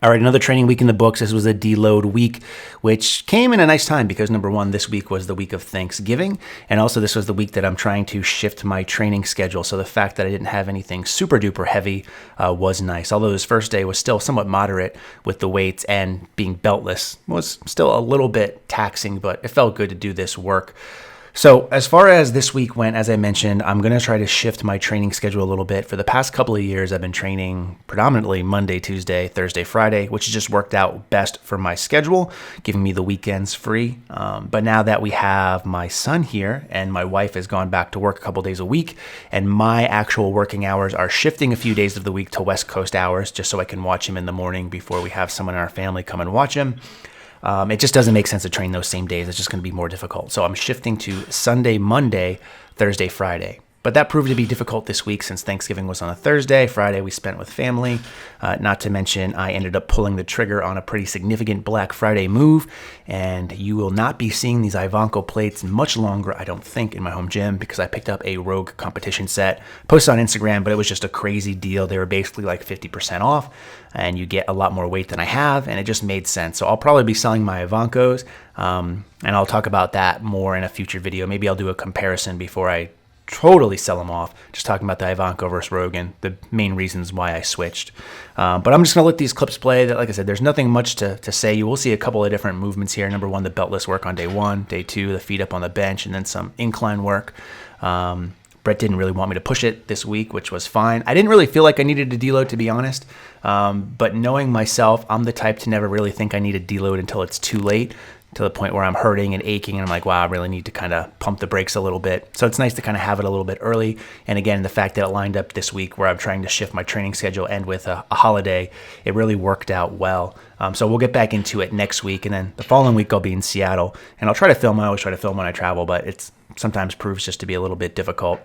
All right, another training week in the books. This was a deload week, which came in a nice time because number one, this week was the week of Thanksgiving. And also this was the week that I'm trying to shift my training schedule. So the fact that I didn't have anything super duper heavy was nice. Although this first day was still somewhat moderate with the weights and being beltless was still a little bit taxing, but it felt good to do this work. So as far as this week went, as I mentioned, I'm going to try to shift my training schedule a little bit. For the past couple of years, I've been training predominantly Monday, Tuesday, Thursday, Friday, which has just worked out best for my schedule, giving me the weekends free. But now that we have my son here and my wife has gone back to work a couple days a week, and my actual working hours are shifting a few days of the week to West Coast hours, just so I can watch him in the morning before we have someone in our family come and watch him. It just doesn't make sense to train those same days. It's just going to be more difficult. So I'm shifting to Sunday, Monday, Thursday, Friday. But that proved to be difficult this week since Thanksgiving was on a Thursday. Friday we spent with family. Not to mention I ended up pulling the trigger on a pretty significant Black Friday move. And you will not be seeing these Ivanko plates much longer, I don't think, in my home gym because I picked up a Rogue competition set. Posted on Instagram, but it was just a crazy deal. They were basically like 50% off and you get a lot more weight than I have. And it just made sense. So I'll probably be selling my Ivankos. And I'll talk about that more in a future video. Maybe I'll do a comparison before I totally sell them off, just talking about the Ivanko versus Rogue and the main reasons why I switched. But I'm just going to let these clips play. Like I said, there's nothing much to say. You will see a couple of different movements here. Number one, the beltless work on day one. Day two, the feet up on the bench, and then some incline work. Brett didn't really want me to push it this week, which was fine. I didn't really feel like I needed a deload, to be honest. But knowing myself, I'm the type to never really think I need a deload until it's too late, to the point where I'm hurting and aching and I'm like, wow, I really need to kind of pump the brakes a little bit. So it's nice to kind of have it a little bit early. And again, the fact that it lined up this week where I'm trying to shift my training schedule and with a holiday, it really worked out well. So we'll get back into it next week. And then the following week, I'll be in Seattle. And I'll try to film. I always try to film when I travel, but it's sometimes proves just to be a little bit difficult.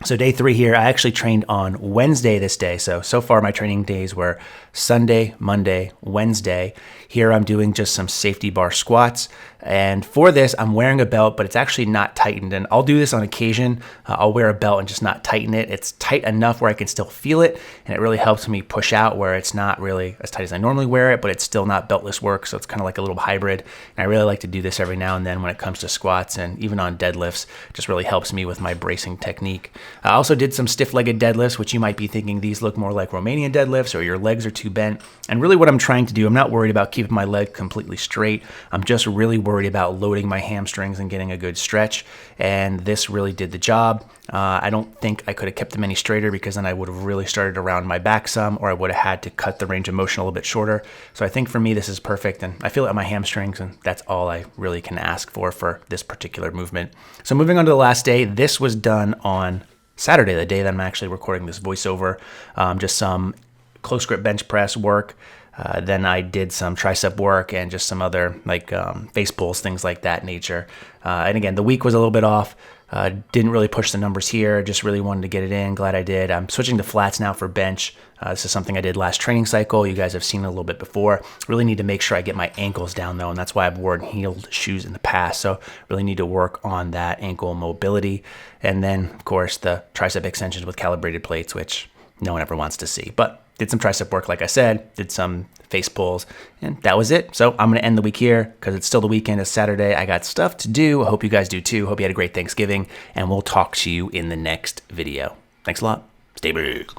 So day three here, I actually trained on Wednesday this day. So far my training days were Sunday, Monday, Wednesday. Here I'm doing just some safety bar squats. And for this, I'm wearing a belt, but it's actually not tightened. And I'll do this on occasion. I'll wear a belt and just not tighten it. It's tight enough where I can still feel it. And it really helps me push out where it's not really as tight as I normally wear it, but it's still not beltless work. So it's kind of like a little hybrid. And I really like to do this every now and then when it comes to squats and even on deadlifts. It just really helps me with my bracing technique. I also did some stiff-legged deadlifts, which you might be thinking these look more like Romanian deadlifts or your legs are too bent. And really what I'm trying to do, I'm not worried about keeping my leg completely straight. I'm just really worried about loading my hamstrings and getting a good stretch. And this really did the job. I don't think I could have kept them any straighter because then I would have really started to round my back some, or I would have had to cut the range of motion a little bit shorter. So I think for me, this is perfect. And I feel it on my hamstrings, and that's all I really can ask for this particular movement. So moving on to the last day, this was done on Saturday, the day that I'm actually recording this voiceover. Just some close grip bench press work. Then I did some tricep work and just some other like face pulls, things like that nature. And again, the week was a little bit off. Didn't really push the numbers here. Just really wanted to get it in. Glad I did. I'm switching to flats now for bench. This is something I did last training cycle. You guys have seen it a little bit before. Really need to make sure I get my ankles down though, and that's why I've worn heeled shoes in the past. So really need to work on that ankle mobility. And then, of course, the tricep extensions with calibrated plates, which no one ever wants to see. But did some tricep work, like I said, did some face pulls, and that was it. So I'm going to end the week here because it's still the weekend. It's Saturday. I got stuff to do. I hope you guys do too. Hope you had a great Thanksgiving, and we'll talk to you in the next video. Thanks a lot. Stay big.